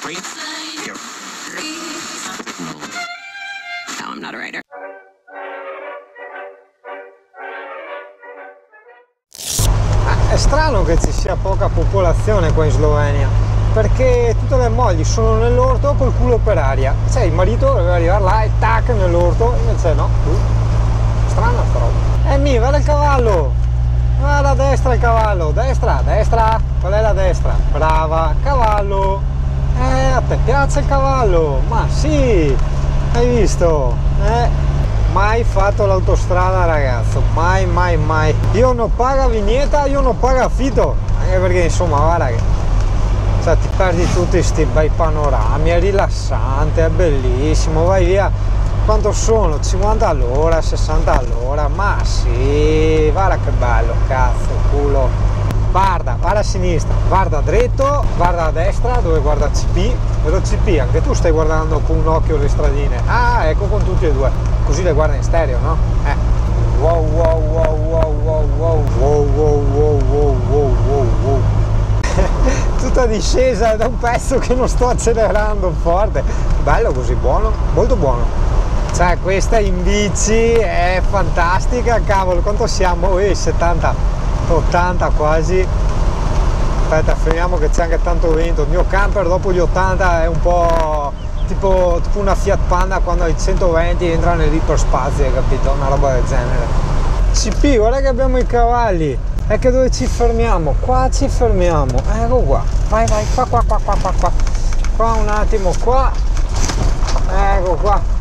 No, I'm not a writer. È strano che ci sia poca popolazione qua in Slovenia, perché tutte le mogli sono nell'orto col culo per aria. Cioè il marito doveva arrivare là e tac nell'orto, invece no. Strana sta roba. Mi va il cavallo, va a destra il cavallo, destra, destra, qual è la destra? Brava, cavallo. A te piace il cavallo? Ma sì, hai visto? Mai fatto l'autostrada, ragazzo, mai mai mai. Io non pago vignetta, io non pago affitto, anche perché insomma guarda che cioè, ti perdi tutti questi bei panorami, è rilassante, è bellissimo, vai via. Quanto sono? 50 all'ora, 60 all'ora, ma sì, guarda che bello, cazzo, culo. Guarda a sinistra, guarda dritto, guarda a destra dove guarda CP, vedo CP, anche tu stai guardando con un occhio le stradine. Ah, ecco, con tutti e due, così le guarda in stereo, no? Wow wow wow wow wow wow wow wow wow wow wow wow wow. Tutta discesa da un pezzo che non sto accelerando forte. Bello così, buono, molto buono. Cioè questa in bici è fantastica, cavolo, quanto siamo? 70, 80 quasi. Aspetta, fermiamo che c'è anche tanto vento. Il mio camper dopo gli 80 è un po' tipo una Fiat Panda quando ai 120 entra nell'iperspazio, hai capito? Una roba del genere. CP, guarda che abbiamo i cavalli. È che dove ci fermiamo? Qua ci fermiamo. Ecco qua. Vai, vai, qua, qua, qua, qua, qua, qua. Qua un attimo, qua. Ecco qua.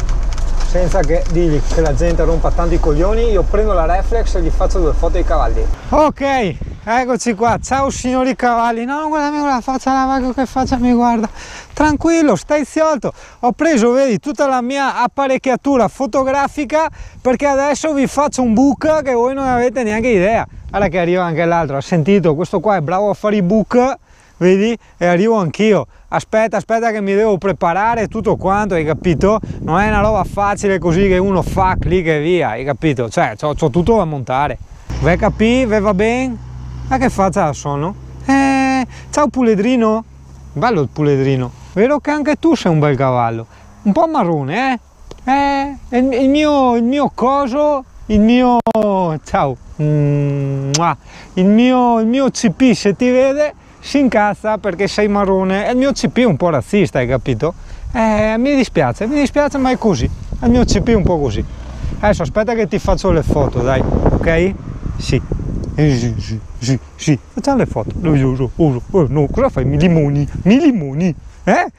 Senza che digli che la gente rompa tanto i coglioni, io prendo la reflex e gli faccio 2 foto ai cavalli. Ok, eccoci qua. Ciao signori cavalli. No, guardami con la faccia, la che faccia mi guarda. Tranquillo, stai ziotto. Ho preso, vedi, tutta la mia apparecchiatura fotografica perché adesso vi faccio un book che voi non avete neanche idea. Guarda che arriva anche l'altro, ha sentito? Questo qua è bravo a fare i book, vedi? E arrivo anch'io. Aspetta che mi devo preparare tutto quanto, hai capito? Non è una roba facile così che uno fa, clic e via, hai capito? Cioè, c'ho tutto da montare. Ve capì? Ve va bene? Ma che faccia sono? Ciao puledrino. Bello il puledrino. Vero che anche tu sei un bel cavallo. Un po' marrone, il mio coso, il mio... Ciao. Il mio CP, se ti vede, si incazza perché sei marrone. E il mio CP è un po' razzista, hai capito? Mi dispiace, ma è così. Il mio CP è un po' così. Adesso aspetta che ti faccio le foto, dai, ok? Sì. Sì. Facciamo le foto. No, cosa fai? Mi limoni? Che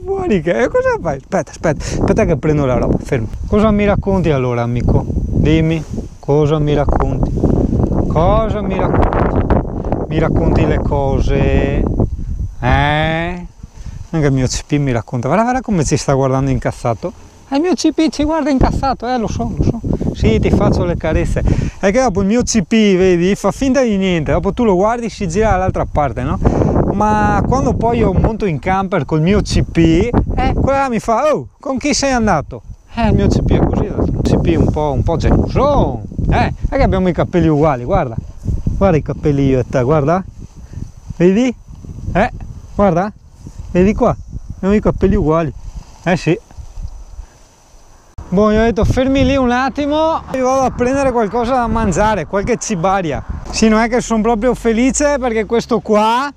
fuori che... Cosa fai? Aspetta che prendo la roba, fermo. Cosa mi racconti allora, amico? Dimmi, cosa mi racconti? Cosa mi racconti? Mi racconti le cose? Anche il mio CP mi racconta. Guarda come ci sta guardando incazzato. Il mio CP ci guarda incazzato, lo so. Sì, ti faccio le carezze. È che dopo il mio CP, vedi, fa finta di niente. Dopo tu lo guardi, si gira dall'altra parte, no? Ma quando poi io monto in camper col mio CP, quella mi fa: oh, con chi sei andato? Il mio CP è così, il CP è un po' geloso. È che abbiamo i capelli uguali, guarda i capelli io e te, guarda, vedi? Guarda, vedi qua, abbiamo i capelli uguali, sì. Boh, io ho detto fermi lì un attimo, io vado a prendere qualcosa da mangiare, qualche cibaria. Sì, non è che sono proprio felice perché questo qua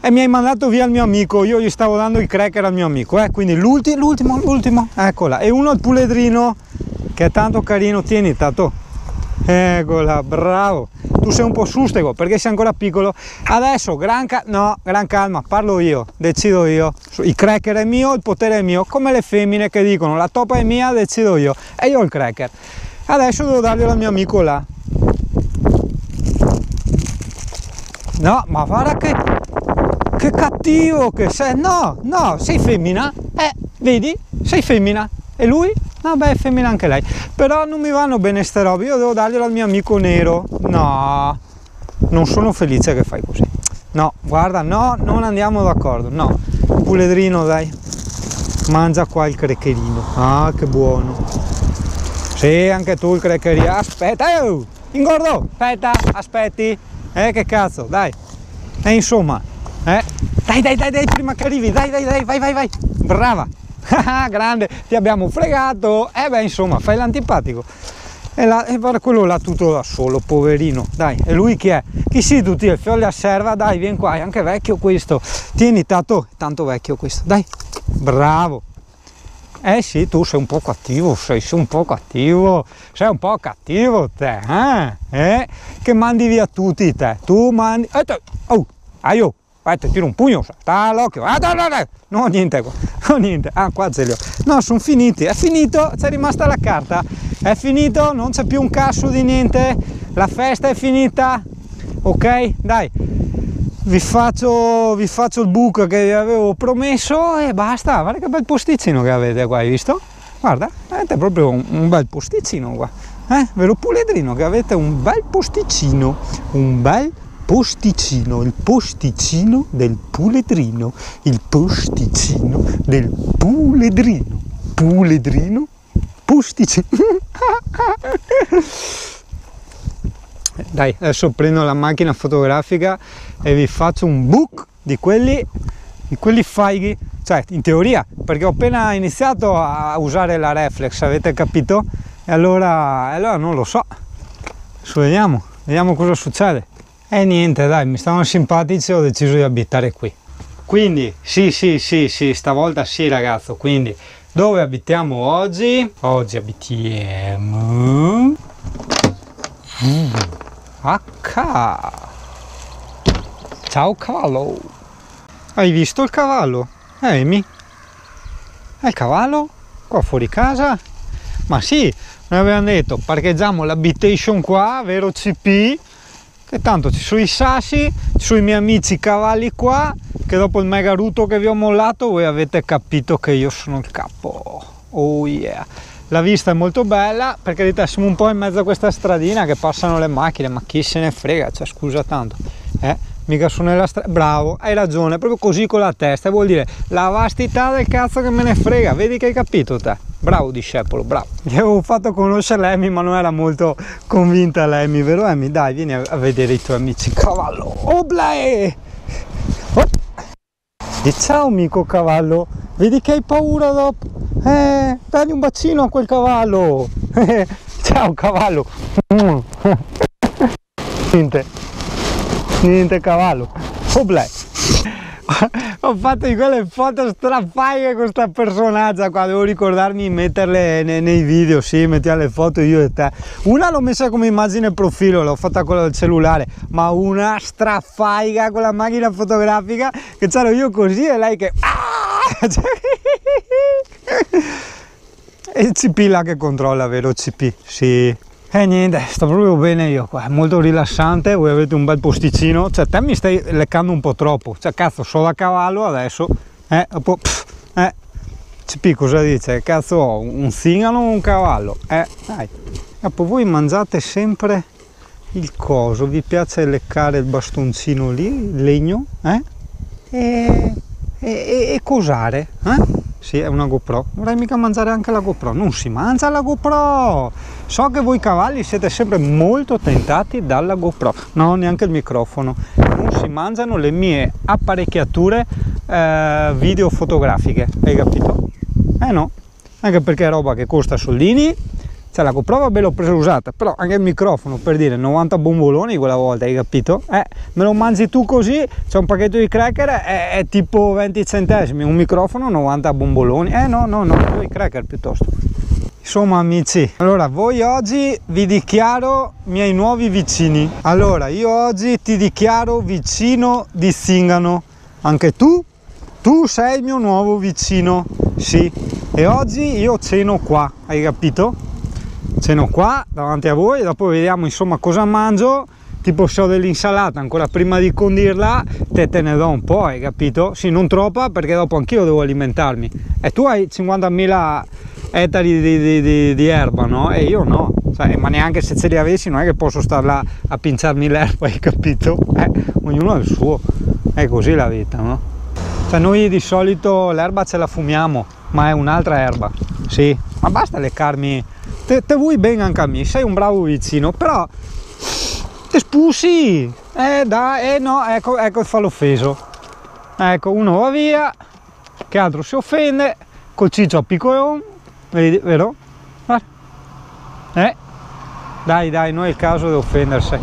mi hai mandato via il mio amico, io gli stavo dando i cracker al mio amico, quindi l'ultimo, eccola, e uno al puledrino che è tanto carino, tieni Tato, eccola, bravo. Tu sei un po' sustego perché sei ancora piccolo. Adesso gran calma, parlo io, decido io. Il cracker è mio, il potere è mio, come le femmine che dicono la topa è mia, decido io e io ho il cracker. Adesso devo darglielo al mio amico là. No, ma guarda che cattivo che sei. No, sei femmina, vedi, sei femmina. E lui? No, beh, è femmina anche lei. Però non mi vanno bene ste robe, io devo darglielo al mio amico nero. No, non sono felice che fai così. No, guarda, no, non andiamo d'accordo, no. Puledrino, dai. Mangia qua il crackerino. Ah, che buono. Sì, anche tu il crackerino. Aspetta, ingordo. Aspetta, aspetti. Che cazzo, dai. E insomma, dai, prima che arrivi, dai, vai, brava, grande, ti abbiamo fregato, insomma, fai l'antipatico. E quello là tutto da solo, poverino, dai, e lui chi è? Chi sei tu, il figlio a serva, dai, vieni qua, è anche vecchio questo, tieni tanto vecchio questo, dai, bravo. Sì, tu sei un po' cattivo, sei un po' cattivo te, che mandi via tutti te, tu mandi, vai, ti tiro un pugno, sta all'occhio, no, niente, qua ce li ho, no, sono finiti, è finito, c'è rimasta la carta, è finito, non c'è più un cazzo di niente, la festa è finita, ok, dai, vi faccio il book che vi avevo promesso e basta. Guarda che bel posticino che avete qua, hai visto? Guarda, avete proprio un bel posticino qua, vero puledrino che avete, un bel posticino, il posticino del puledrino, il posticino del puledrino, posticino. Dai, adesso prendo la macchina fotografica e vi faccio un book di quelli fighi, cioè in teoria, perché ho appena iniziato a usare la reflex, avete capito? E allora non lo so, adesso vediamo cosa succede. E niente, dai, mi stavano simpatici e ho deciso di abitare qui. Quindi sì, stavolta sì ragazzo, quindi dove abitiamo oggi? Oggi abitiamo ciao cavallo, hai visto il cavallo? Amy? È il cavallo? Qua fuori casa? Ma sì, noi avevamo detto parcheggiamo l'habitation qua, vero CP? Che tanto ci sono i sassi, ci sono i miei amici cavalli qua, che dopo il mega ruto che vi ho mollato voi avete capito che io sono il capo. Oh yeah! La vista è molto bella, perché siamo un po' in mezzo a questa stradina che passano le macchine, ma chi se ne frega, cioè scusa tanto, mica sono nella strada, bravo, hai ragione, proprio così con la testa, vuol dire la vastità del cazzo che me ne frega, vedi che hai capito te, bravo discepolo, bravo. Gli avevo fatto conoscere l'Amy, ma non era molto convinta l'Amy, vero Amy? Dai, vieni a vedere i tuoi amici cavallo, oblè! Oh. Di ciao amico cavallo, vedi che hai paura dopo? Dagli un bacino a quel cavallo! Ciao cavallo! Niente cavallo! Oblè! Ho fatto di quelle foto strafaghe con questa personaggia qua, devo ricordarmi di metterle nei video, sì, mettiamo le foto io e te. Una l'ho messa come immagine profilo, l'ho fatta con il cellulare, ma una strafaiga con la macchina fotografica che c'ero io così e lei che... E il CP là che controlla, vero CP? Sì. E niente, sto proprio bene io qua, è molto rilassante, voi avete un bel posticino, cioè te mi stai leccando un po' troppo, cioè cazzo, so da cavallo adesso, CP cosa dice? Cazzo ho, un zingano o un cavallo? Dai, dopo voi mangiate sempre il coso, vi piace leccare il bastoncino lì, il legno, e cosare, Sì, è una GoPro, vorrei mica mangiare anche la GoPro, non si mangia la GoPro, so che voi cavalli siete sempre molto tentati dalla GoPro, no, neanche il microfono, non si mangiano le mie apparecchiature video fotografiche, hai capito? No, anche perché è roba che costa soldini, cioè la GoPro vabbè l'ho presa usata, però anche il microfono, per dire 90 bomboloni quella volta, hai capito? Me lo mangi tu così, c'è un pacchetto di cracker, è tipo 20 centesimi, un microfono 90 bomboloni, no, i cracker piuttosto. Insomma amici, allora voi oggi vi dichiaro miei nuovi vicini, allora io oggi ti dichiaro vicino di Zingano, anche tu sei il mio nuovo vicino, sì, e oggi io ceno qua, hai capito? Ceno qua davanti a voi e dopo vediamo insomma cosa mangio, tipo se ho dell'insalata ancora prima di condirla te ne do un po', hai capito? Sì, non troppa perché dopo anch'io devo alimentarmi e tu hai 50.000 ettari di erba, no? E io no, cioè, ma neanche se ce li avessi non è che posso star là a pinciarmi l'erba, hai capito? Ognuno ha il suo, è così la vita, no? Cioè noi di solito l'erba ce la fumiamo, ma è un'altra erba, sì, ma basta leccarmi. Te vuoi bene anche a me, sei un bravo vicino, però te spussi, Dai, no, ecco fa l'offeso. Ecco, uno va via, che altro si offende, col ciccio a piccoion, vedi, vero? Dai, non è il caso di offendersi.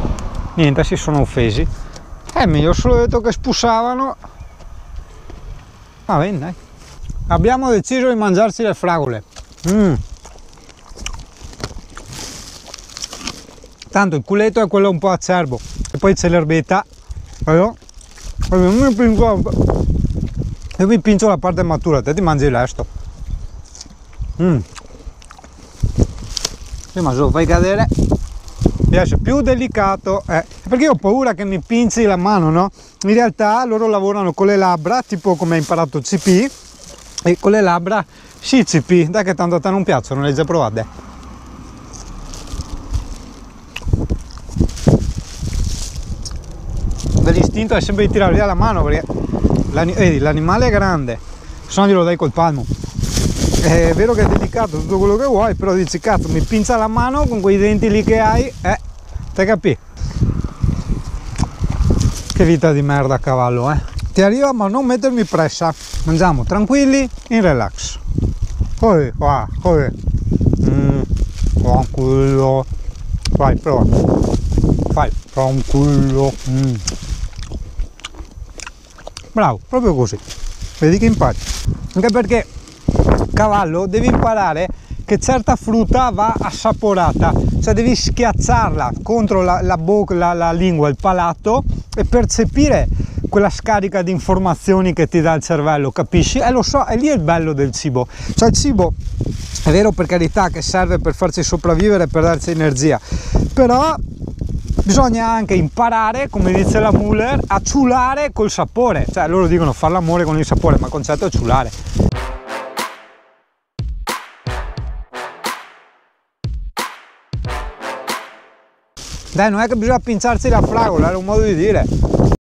Niente, si sono offesi. Meglio solo detto che spussavano. Va bene, dai. Abbiamo deciso di mangiarci le fragole. Tanto il culetto è quello un po' acerbo. E poi c'è l'erbetta. Vero? Io mi pincio la parte matura, te ti mangi il resto. Ma se lo fai cadere mi piace più delicato, perché io ho paura che mi pinzi la mano, no? In realtà loro lavorano con le labbra, tipo come hai imparato CP, e con le labbra sì CP, dai che tanto a te non piacciono, le hai già provate? L'istinto è sempre di tirare via la mano, perché vedi, l'animale è grande, se no glielo dai col palmo. È vero che è delicato tutto quello che vuoi, però dici cazzo mi pinza la mano con quei denti lì che hai, te capì? Che vita di merda a cavallo, Ti arriva, ma non mettermi pressa, mangiamo tranquilli, in relax. Così, tranquillo, vai, prova, fai, tranquillo, bravo, proprio così, vedi che impari, anche perché cavallo devi imparare che certa frutta va assaporata, cioè devi schiacciarla contro la bocca, la lingua, il palato e percepire quella scarica di informazioni che ti dà il cervello, capisci? E lo so, e lì è il bello del cibo, cioè il cibo è vero, per carità, che serve per farci sopravvivere, per darci energia, però bisogna anche imparare, come dice la Müller, a ciulare col sapore, cioè loro dicono fare l'amore con il sapore, ma il concetto è ciulare. Dai, non è che bisogna pinciarsi la fragola, era un modo di dire.